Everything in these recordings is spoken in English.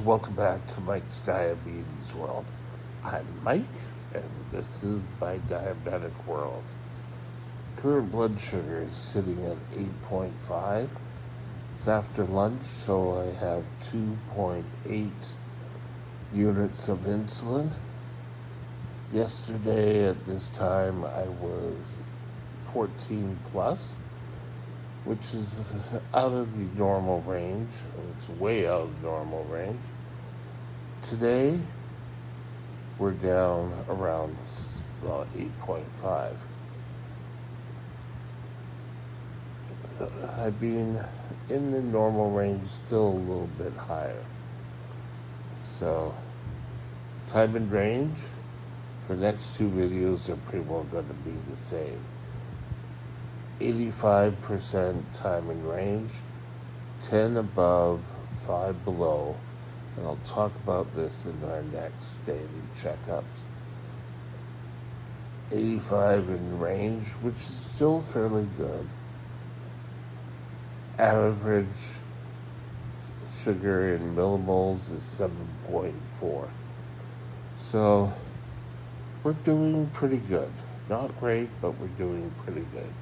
welcome back to Mike's Diabetes World. I'm Mike, and this is my diabetic world. Current blood sugar is sitting at 8.5. It's after lunch, so I have 2.8 units of insulin. Yesterday at this time I was 14 plus, which is out of the normal range. It's way out of normal range. Today, we're down around 8.5. I've been in the normal range, still a little bit higher. So, time and range for the next two videos are pretty well going to be the same. 85% time and range, 10 above, 5 below, and I'll talk about this in our next daily checkups. 85 in range, which is still fairly good. Average sugar in millimoles is 7.4. So we're doing pretty good. Not great, but we're doing pretty good.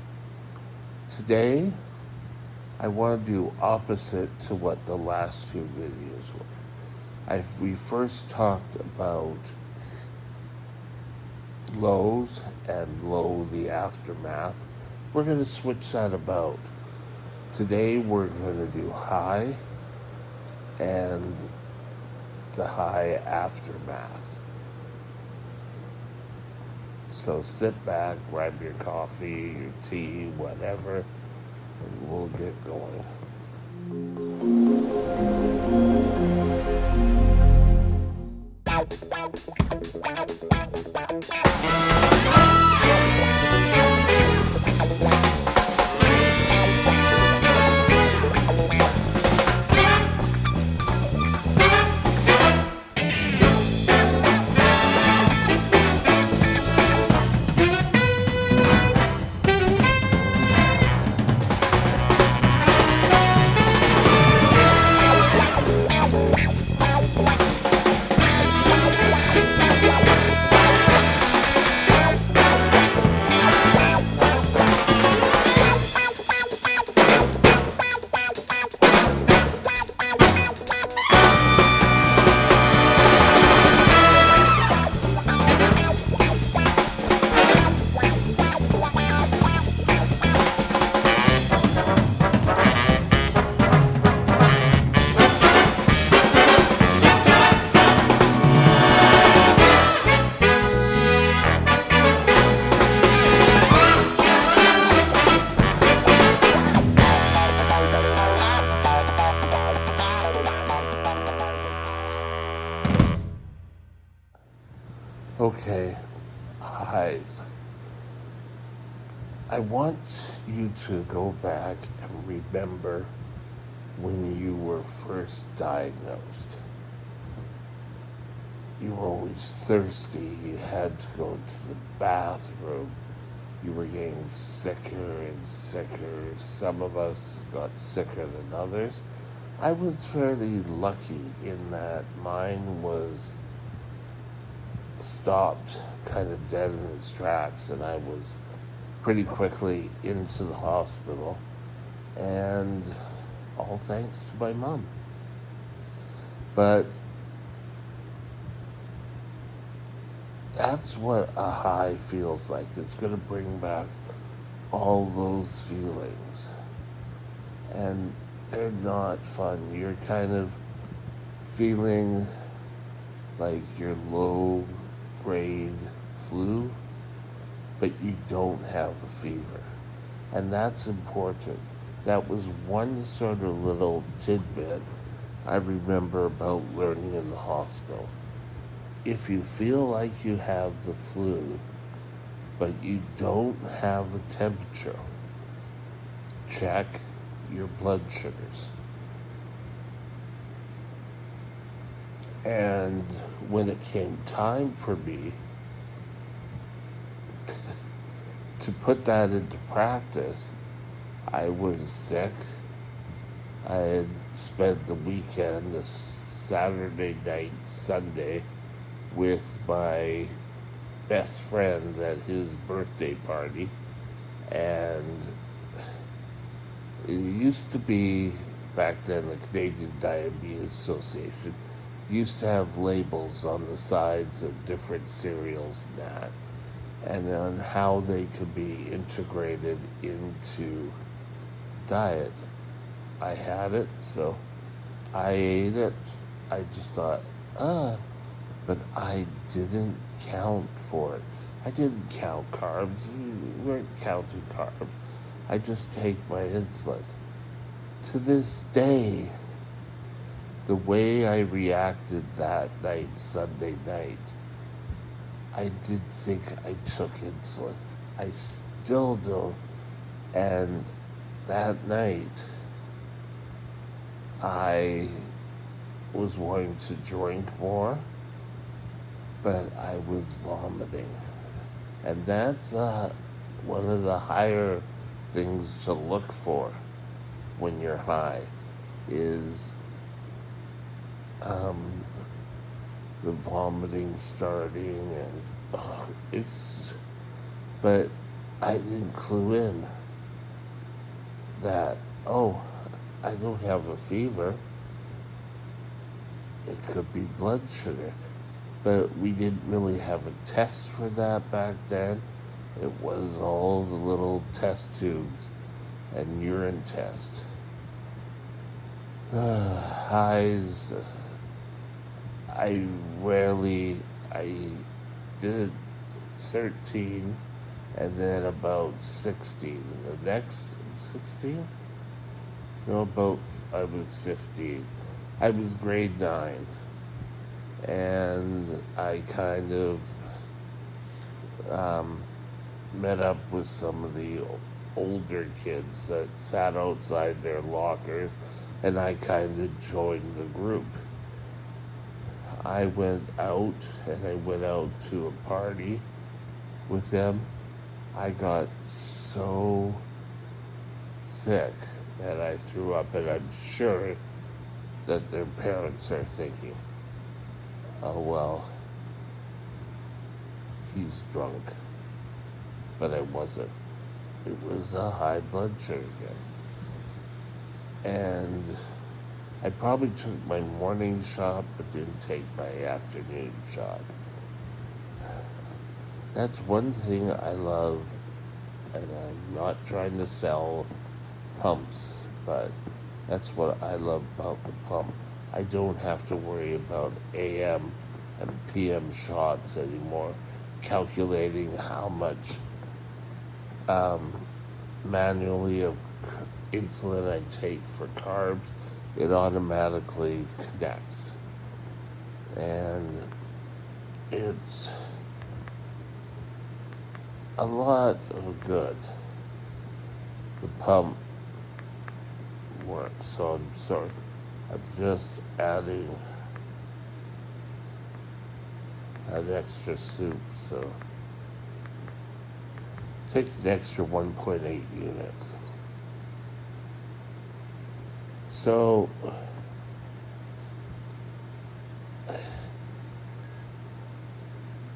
Today, I want to do opposite to what the last two videos were. We first talked about lows and low the aftermath. We're going to switch that about. Today we're going to do high and the high aftermath. So sit back, grab your coffee, your tea, whatever, and we'll get going. Okay, highs. I want you to go back and remember when you were first diagnosed. You were always thirsty, you had to go to the bathroom, you were getting sicker and sicker. Some of us got sicker than others. I was fairly lucky in that mine was stopped kind of dead in its tracks, and I was pretty quickly into the hospital, and all thanks to my mom. But that's what a high feels like. It's going to bring back all those feelings, and they're not fun. You're kind of feeling like you're low grade flu, but you don't have a fever. And that's important. That was one sort of little tidbit I remember about learning in the hospital. If you feel like you have the flu, but you don't have a temperature, check your blood sugars. And when it came time for me to put that into practice, I was sick. I had spent the weekend, the Saturday night, Sunday with my best friend at his birthday party. And it used to be, back then, the Canadian Diabetes Association used to have labels on the sides of different cereals and that, and on how they could be integrated into diet. I had it, so I ate it. I just thought, but I didn't count for it. I didn't count carbs. We weren't counting carbs. I just take my insulin. To this day, the way I reacted that night, Sunday night, I did think I took insulin. I still do. And that night, I was wanting to drink more, but I was vomiting. And that's one of the higher things to look for when you're high is the vomiting starting, and but I didn't clue in that, I don't have a fever. It could be blood sugar. But we didn't really have a test for that back then. It was all the little test tubes and urine test. Highs, I did 13 and then about 16. The next 16? No, I was 15. I was grade 9. And I kind of met up with some of the older kids that sat outside their lockers, and I kind of joined the group. I went out, and I went out to a party with them. I got so sick that I threw up, and I'm sure that their parents are thinking, oh, well, he's drunk. But I wasn't. It was a high blood sugar. And I probably took my morning shot, but didn't take my afternoon shot. That's one thing I love, and I'm not trying to sell pumps, but that's what I love about the pump. I don't have to worry about AM and PM shots anymore, calculating how much manually of insulin I take for carbs. It automatically connects. And it's a lot of good. The pump works, so I'm sorry. I'm just adding an extra soup, so take an extra 1.8 units. So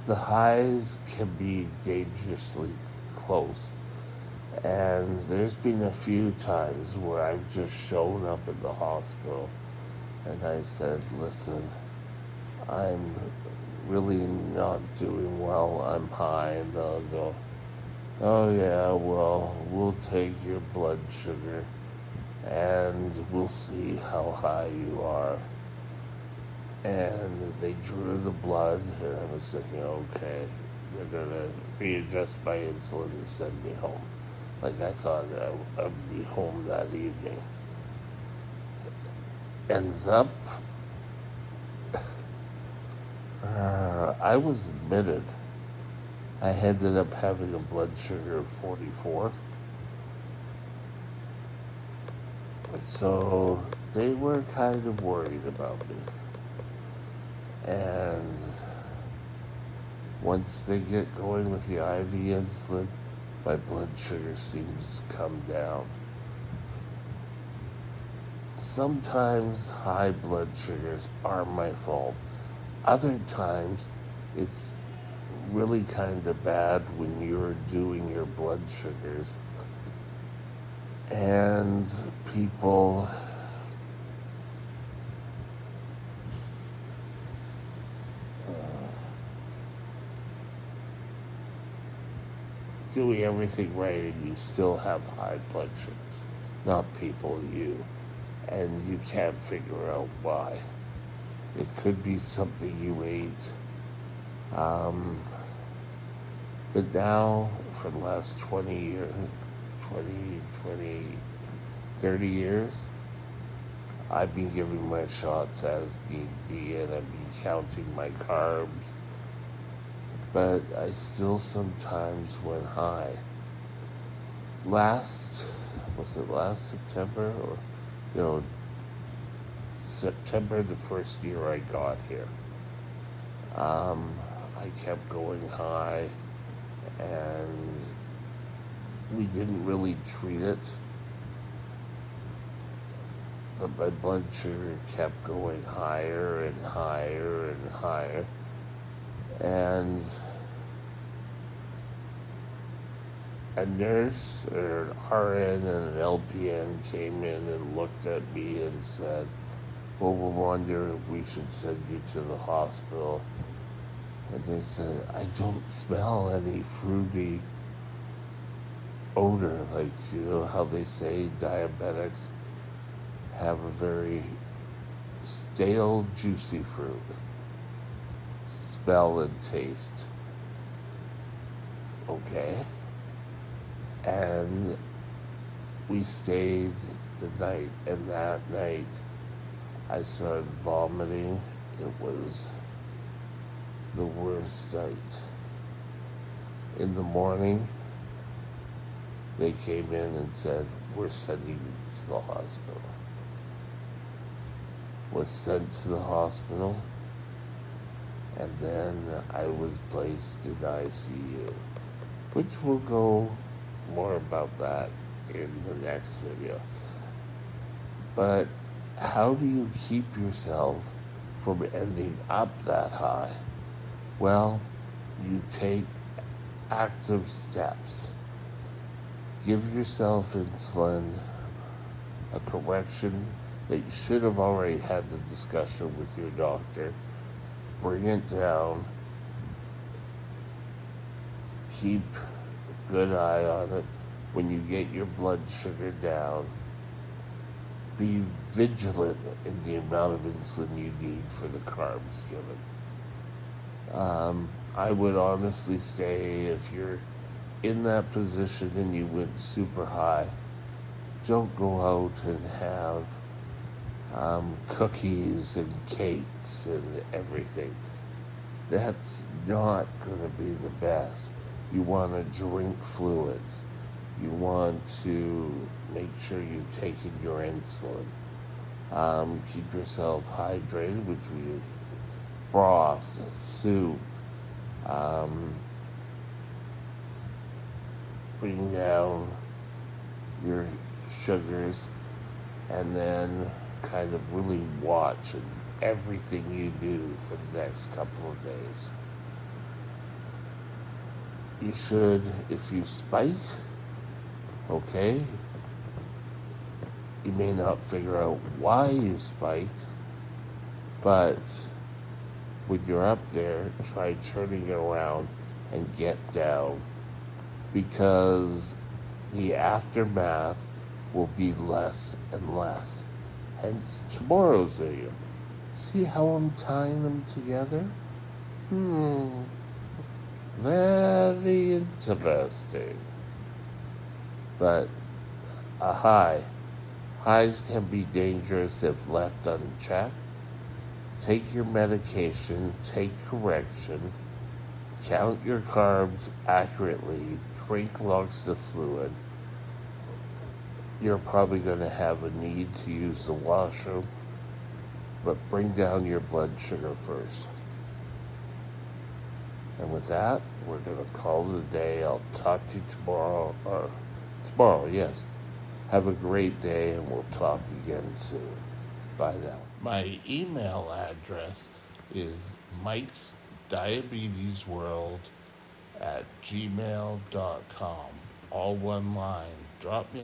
the highs can be dangerously close. And there's been a few times where I've just shown up at the hospital and I said, listen, I'm really not doing well, I'm high, and they'll go, oh yeah, well, we'll take your blood sugar and we'll see how high you are. And they drew the blood, and I was thinking, okay, they're gonna readjust my insulin and send me home. Like I thought I'd be home that evening. Ends up, I was admitted. I ended up having a blood sugar of 44. So they were kind of worried about me. And once they get going with the IV insulin, my blood sugar seems to come down. sometimes high blood sugars are my fault. Other times, it's really kind of bad when you're doing your blood sugars and people doing everything right and you still have high blood sugars. Not people, you. And you can't figure out why. It could be something you ate. But now, for the last 20 years, 20, 30 years, I've been giving my shots as need be, and I've been counting my carbs. But I still sometimes went high. Was it last September? Or, September, the first year I got here. I kept going high, and we didn't really treat it, but my blood sugar kept going higher and higher and higher, and a nurse or an RN and an LPN came in and looked at me and said, well, we'll wonder if we should send you to the hospital. And they said, I don't smell any fruity odor. Like, how they say diabetics have a very stale, juicy fruit smell and taste. Okay. And we stayed the night, and that night I started vomiting. It was the worst night. In the morning, they came in and said, we're sending you to the hospital. Was sent to the hospital, and then I was placed in ICU, which we'll go more about that in the next video. But how do you keep yourself from ending up that high? Well, you take active steps. Give yourself insulin, a correction that you should have already had the discussion with your doctor. Bring it down. Keep a good eye on it. When you get your blood sugar down, be vigilant in the amount of insulin you need for the carbs given. I would honestly say if you're in that position and you went super high, don't go out and have cookies and cakes and everything. That's not going to be the best. You want to drink fluids. You want to make sure you're taking your insulin. Keep yourself hydrated, which we broth, soup, bring down your sugars, and then kind of really watch everything you do for the next couple of days. You should, if you spike, okay, you may not figure out why you spiked, but when you're up there, try turning it around and get down, because the aftermath will be less and less. Hence tomorrow's video. See how I'm tying them together? Very interesting. But highs can be dangerous if left unchecked. Take your medication, take correction, count your carbs accurately, drink lots of fluid. You're probably going to have a need to use the washroom, but bring down your blood sugar first. And with that, we're going to call it a day. I'll talk to you tomorrow, yes. Have a great day, and we'll talk again soon. Bye now. My email address is Mike's Diabetes World at gmail.com. All one line. Drop me